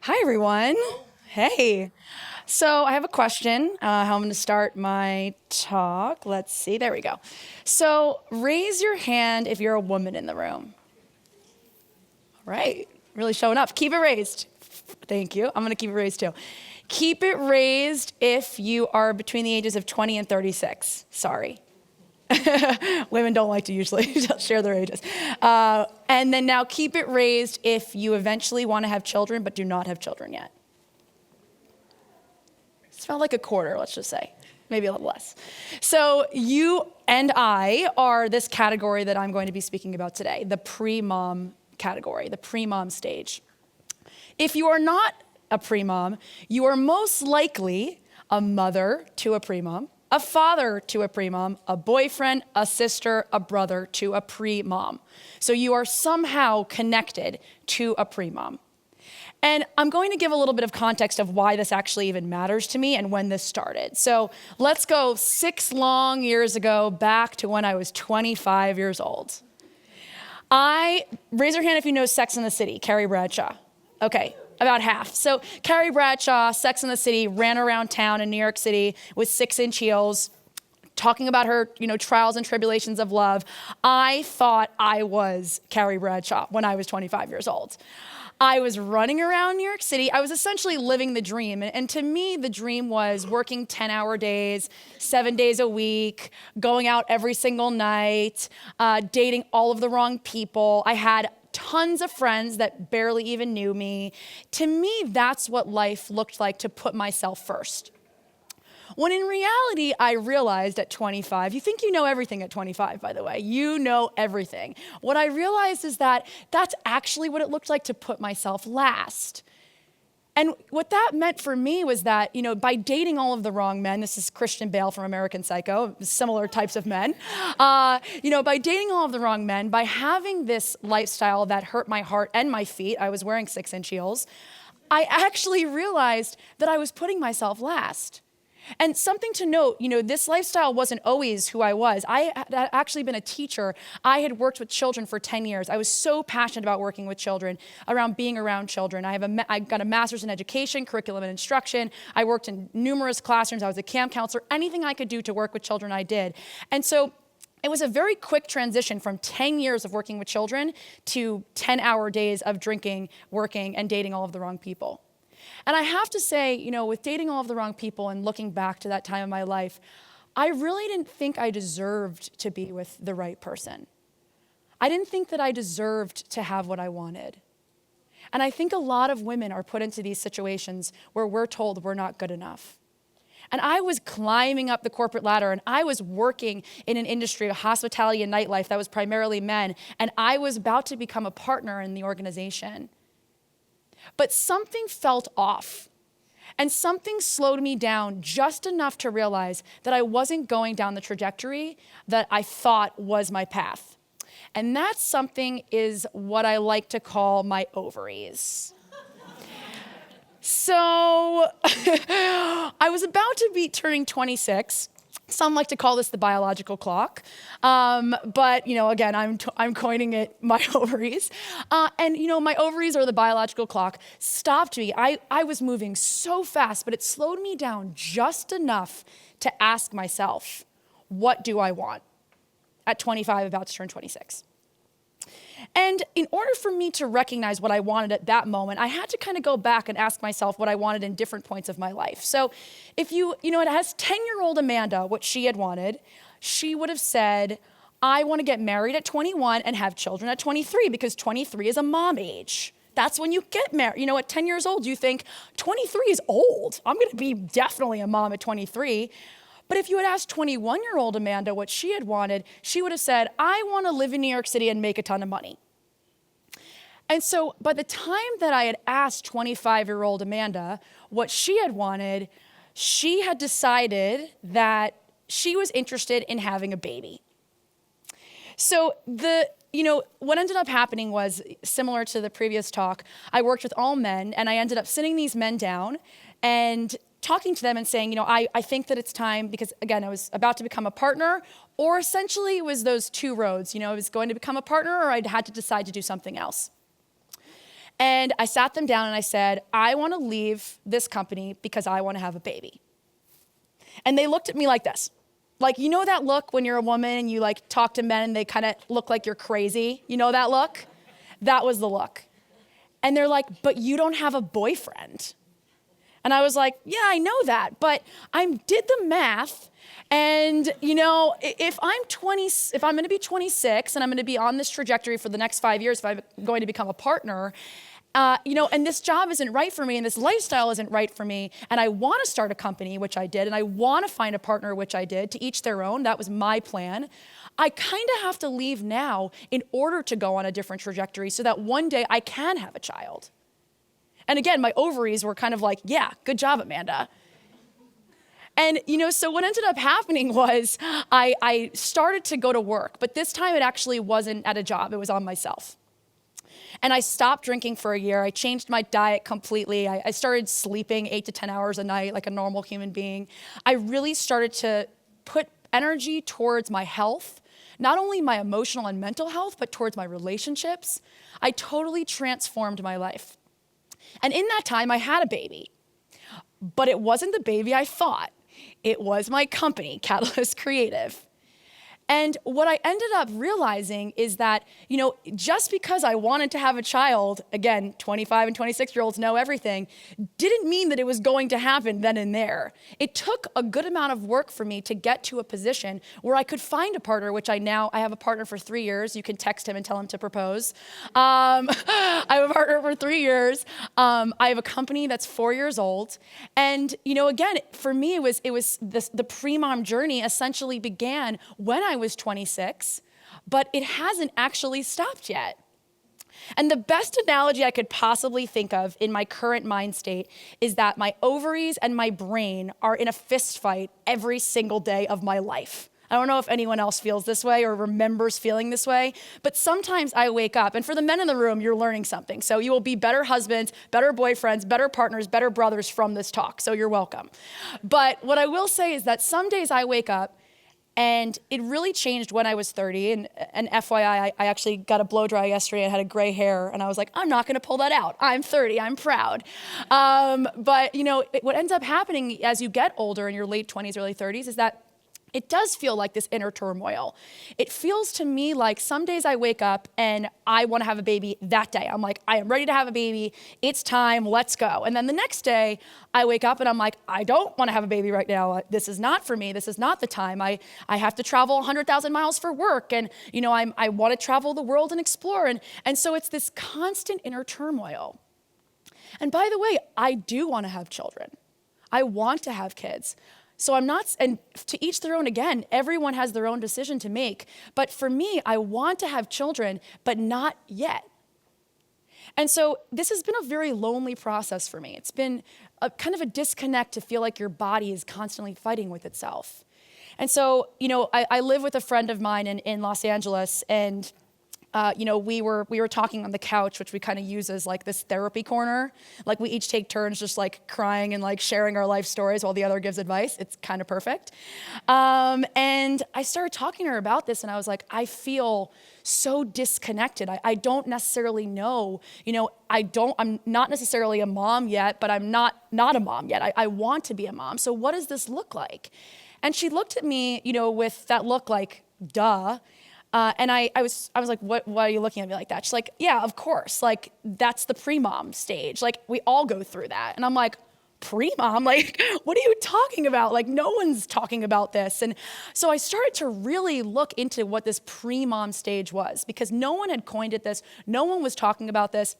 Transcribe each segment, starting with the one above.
Hi, everyone. Hey. So I have a question. How I'm going to start my talk. Let's see. There we go. So raise your hand if you're a woman in the room. All right. Really showing up. Keep it raised. Thank you. I'm going to keep it raised too. Keep it raised if you are between the ages of 20 and 36. Sorry. Women don't like to usually share their ages. And then now keep it raised if you eventually want to have children but do not have children yet. It felt like a quarter, let's just say. Maybe a little less. So you and I are this category that I'm going to be speaking about today, the pre-mom category, the pre-mom stage. If you are not a pre-mom, you are most likely a mother to a pre-mom, a father to a pre-mom, a boyfriend, a sister, a brother to a pre-mom. So you are somehow connected to a pre-mom. And I'm going to give a little bit of context of why this actually even matters to me and when this started. So let's go 6 long years ago, back to when I was 25 years old. Raise your hand if you know Sex and the City, Carrie Bradshaw. Okay, about half. So Carrie Bradshaw, Sex and the City, ran around town in New York City with 6-inch heels, talking about her, trials and tribulations of love. I thought I was Carrie Bradshaw when I was 25 years old. I was running around New York City. I was essentially living the dream. And to me, the dream was working 10-hour days, 7 days a week, going out every single night, dating all of the wrong people. I had tons of friends that barely even knew me. To me, that's what life looked like, to put myself first. When in reality, I realized at 25, you think you know everything at 25, by the way. You know everything. What I realized is that that's actually what it looked like to put myself last. And what that meant for me was that, by dating all of the wrong men, this is Christian Bale from American Psycho, similar types of men, by dating all of the wrong men, by having this lifestyle that hurt my heart and my feet, I was wearing 6-inch heels, I actually realized that I was putting myself last. And something to note, this lifestyle wasn't always who I was. I had actually been a teacher. I had worked with children for 10 years. I was so passionate about working with children, around being around children. I got a master's in education, curriculum and instruction. I worked in numerous classrooms. I was a camp counselor. Anything I could do to work with children, I did. And so it was a very quick transition from 10 years of working with children to 10-hour days of drinking, working, and dating all of the wrong people. And I have to say, with dating all of the wrong people and looking back to that time of my life, I really didn't think I deserved to be with the right person. I didn't think that I deserved to have what I wanted. And I think a lot of women are put into these situations where we're told we're not good enough. And I was climbing up the corporate ladder, and I was working in an industry of hospitality and nightlife that was primarily men, and I was about to become a partner in the organization. But something felt off, and something slowed me down just enough to realize that I wasn't going down the trajectory that I thought was my path. And that something is what I like to call my ovaries. So I was about to be turning 26. Some like to call this the biological clock. But, again, I'm coining it my ovaries. And my ovaries, or the biological clock, stopped me. I was moving so fast, but it slowed me down just enough to ask myself, what do I want? At 25, about to turn 26. And in order for me to recognize what I wanted at that moment, I had to kind of go back and ask myself what I wanted in different points of my life. So if it has 10-year-old Amanda, what she had wanted, she would have said, I want to get married at 21 and have children at 23, because 23 is a mom age. That's when you get married. At 10 years old, you think 23 is old. I'm going to be definitely a mom at 23. But if you had asked 21-year-old Amanda what she had wanted, she would have said, I want to live in New York City and make a ton of money. And so by the time that I had asked 25-year-old Amanda what she had wanted, she had decided that she was interested in having a baby. So what ended up happening was similar to the previous talk. I worked with all men, and I ended up sitting these men down and talking to them and saying, I think that it's time, because again, I was about to become a partner, or essentially it was those two roads. I was going to become a partner, or I had to decide to do something else. And I sat them down and I said, I want to leave this company because I want to have a baby. And they looked at me like this. Like, you know that look when you're a woman and you like talk to men and they kind of look like you're crazy? You know that look? That was the look. And they're like, but you don't have a boyfriend. And I was like, yeah, I know that, but I did the math. And, you know, if I'm going to be 26 and I'm going to be on this trajectory for the next 5 years, if I'm going to become a partner, you know, and this job isn't right for me and this lifestyle isn't right for me, and I want to start a company, which I did, and I want to find a partner, which I did, to each their own. That was my plan. I kind of have to leave now in order to go on a different trajectory so that one day I can have a child. And again, my ovaries were kind of like, yeah, good job, Amanda. And, you know, so what ended up happening was I started to go to work, but this time it actually wasn't at a job, it was on myself. And I stopped drinking for a year. I changed my diet completely. I started sleeping 8 to 10 hours a night like a normal human being. I really started to put energy towards my health, not only my emotional and mental health, but towards my relationships. I totally transformed my life. And in that time, I had a baby. But it wasn't the baby I thought. It was my company, Catalyst Creative. And what I ended up realizing is that, you know, just because I wanted to have a child, again, 25 and 26-year-olds know everything, didn't mean that it was going to happen then and there. It took a good amount of work for me to get to a position where I could find a partner, which I have a partner for 3 years. You can text him and tell him to propose. I have a partner for 3 years. I have a company that's 4 years old. And, you know, again, for me, the pre-mom journey essentially began when I was 26, but it hasn't actually stopped yet. And the best analogy I could possibly think of in my current mind state is that my ovaries and my brain are in a fist fight every single day of my life. I don't know if anyone else feels this way or remembers feeling this way, but sometimes I wake up, and for the men in the room, you're learning something. So you will be better husbands, better boyfriends, better partners, better brothers from this talk, so you're welcome. But what I will say is that some days I wake up, and it really changed when I was 30. And FYI, I actually got a blow dry yesterday and had a gray hair. And I was like, I'm not going to pull that out. I'm 30. I'm proud. But, you know, what ends up happening as you get older in your late 20s, early 30s is that it does feel like this inner turmoil. It feels to me like some days I wake up and I want to have a baby that day. I'm like, I am ready to have a baby. It's time. Let's go. And then the next day I wake up and I'm like, I don't want to have a baby right now. This is not for me. This is not the time. I have to travel 100,000 miles for work. And, you know, I want to travel the world and explore. And so it's this constant inner turmoil. And by the way, I do want to have children. I want to have kids. So I'm not, and to each their own again, everyone has their own decision to make. But for me, I want to have children, but not yet. And so this has been a very lonely process for me. It's been a kind of a disconnect to feel like your body is constantly fighting with itself. And so, you know, I live with a friend of mine in Los Angeles, and you know, we were talking on the couch, which we kind of use as like this therapy corner. Like we each take turns just like crying and like sharing our life stories while the other gives advice. It's kind of perfect. And I started talking to her about this, and I was like, I feel so disconnected. I don't necessarily know, you know, I'm not necessarily a mom yet, but I'm not a mom yet. I want to be a mom. So what does this look like? And she looked at me, you know, with that look like, duh. And I was like, what are you looking at me like that? She's like, yeah, of course. Like, that's the pre-mom stage. Like, we all go through that. And I'm like, pre-mom? Like, what are you talking about? Like, no one's talking about this. And so I started to really look into what this pre-mom stage was, because no one had coined it this. No one was talking about this.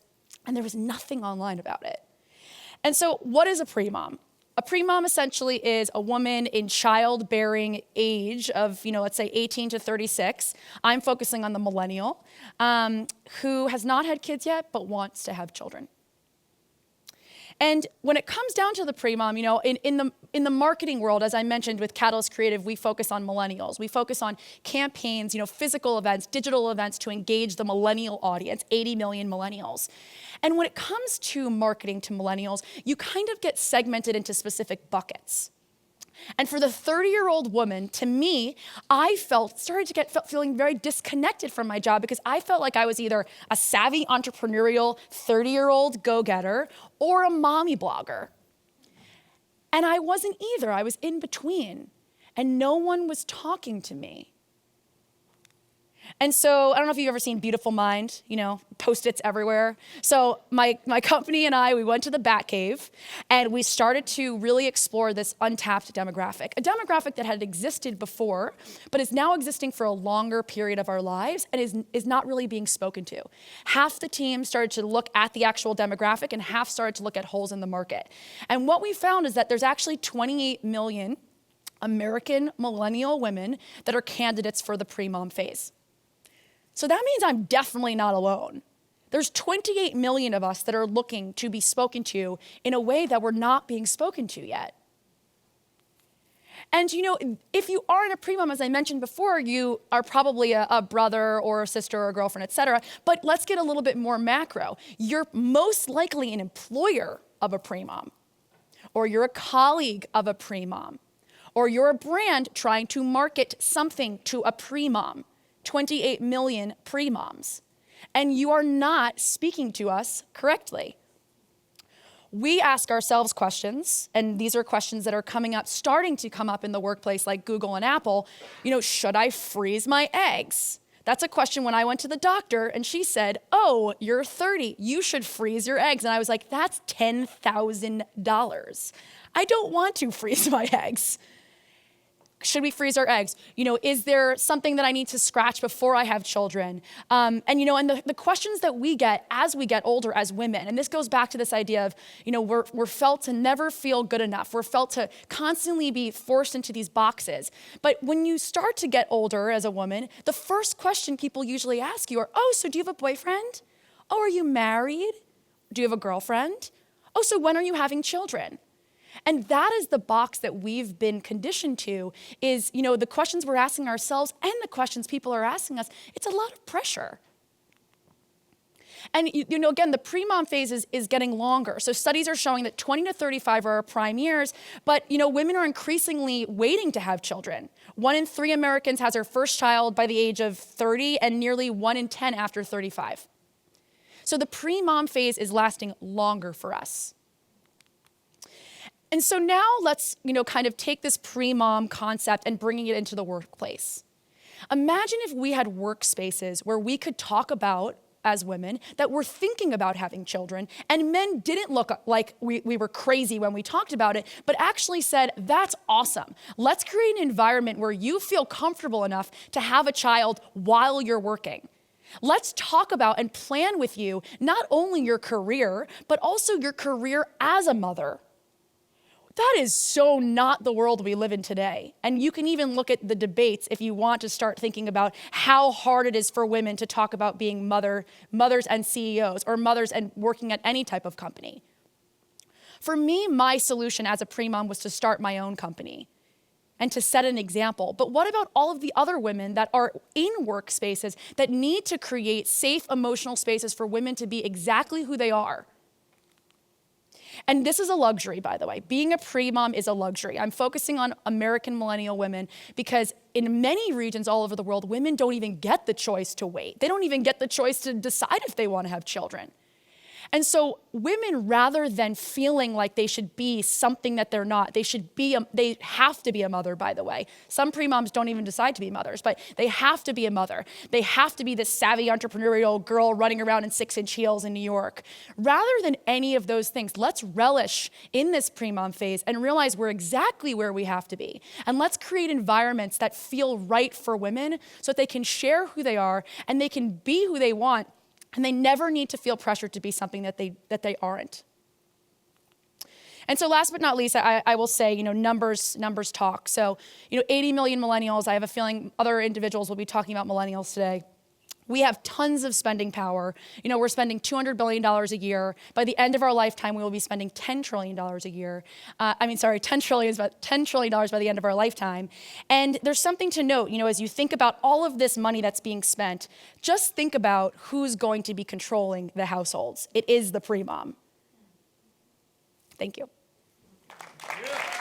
And there was nothing online about it. And so what is a pre-mom? A pre-mom essentially is a woman in childbearing age of, you know, let's say 18 to 36. I'm focusing on the millennial, who has not had kids yet, but wants to have children. And when it comes down to the pre-mom, you know, in the marketing world, as I mentioned with Catalyst Creative, we focus on millennials. We focus on campaigns, you know, physical events, digital events to engage the millennial audience, 80 million millennials. And when it comes to marketing to millennials, you kind of get segmented into specific buckets. And for the 30-year-old woman, to me, I started to get feeling very disconnected from my job because I felt like I was either a savvy entrepreneurial 30-year-old go-getter or a mommy blogger. And I wasn't either. I was in between. And no one was talking to me. And so I don't know if you've ever seen Beautiful Mind, Post-its everywhere. So my company and I, we went to the Batcave and we started to really explore this untapped demographic, a demographic that had existed before, but is now existing for a longer period of our lives and is not really being spoken to. Half the team started to look at the actual demographic and half started to look at holes in the market. And what we found is that there's actually 28 million American millennial women that are candidates for the pre-mom phase. So that means I'm definitely not alone. There's 28 million of us that are looking to be spoken to in a way that we're not being spoken to yet. And if you aren't a pre-mom, as I mentioned before, you are probably a brother or a sister or a girlfriend, et cetera. But let's get a little bit more macro. You're most likely an employer of a pre-mom, or you're a colleague of a pre-mom, or you're a brand trying to market something to a pre-mom. 28 million pre-moms, and you are not speaking to us correctly. We ask ourselves questions, and these are questions that are starting to come up in the workplace like Google and Apple. Should I freeze my eggs? That's a question when I went to the doctor and she said, oh, you're 30, you should freeze your eggs. And I was like, that's $10,000. I don't want to freeze my eggs. Should we freeze our eggs? Is there something that I need to scratch before I have children? And the questions that we get as we get older as women, and this goes back to this idea of, we're felt to never feel good enough. We're felt to constantly be forced into these boxes. But when you start to get older as a woman, the first question people usually ask you are, oh, so do you have a boyfriend? Oh, are you married? Do you have a girlfriend? Oh, so when are you having children? And that is the box that we've been conditioned to is, the questions we're asking ourselves and the questions people are asking us. It's a lot of pressure. And, again, the pre-mom phase is getting longer. So studies are showing that 20 to 35 are our prime years, but, women are increasingly waiting to have children. 1 in 3 Americans has their first child by the age of 30 and nearly 1 in 10 after 35. So the pre-mom phase is lasting longer for us. And so now let's, kind of take this pre-mom concept and bringing it into the workplace. Imagine if we had workspaces where we could talk about, as women, that we're thinking about having children, and men didn't look like we were crazy when we talked about it, but actually said, that's awesome. Let's create an environment where you feel comfortable enough to have a child while you're working. Let's talk about and plan with you not only your career, but also your career as a mother. That is so not the world we live in today. And you can even look at the debates if you want to start thinking about how hard it is for women to talk about being mothers and CEOs or mothers and working at any type of company. For me, my solution as a pre-mom was to start my own company and to set an example. But what about all of the other women that are in workspaces that need to create safe emotional spaces for women to be exactly who they are? And this is a luxury, by the way. Being a pre-mom is a luxury. I'm focusing on American millennial women because in many regions all over the world, women don't even get the choice to wait. They don't even get the choice to decide if they want to have children. And so women, rather than feeling like they should be something that they're not, they have to be a mother, by the way. Some pre-moms don't even decide to be mothers, but they have to be a mother. They have to be this savvy entrepreneurial girl running around in 6-inch heels in New York. Rather than any of those things, let's relish in this pre-mom phase and realize we're exactly where we have to be. And let's create environments that feel right for women so that they can share who they are and they can be who they want. And they never need to feel pressured to be something that they aren't. And so last but not least, I will say, numbers talk. So, 80 million millennials. I have a feeling other individuals will be talking about millennials today. We have tons of spending power. We're spending $200 billion a year. By the end of our lifetime, we will be spending $10 trillion a year. $10 trillion by the end of our lifetime. And there's something to note, as you think about all of this money that's being spent, just think about who's going to be controlling the households. It is the pre-mom. Thank you. Yeah.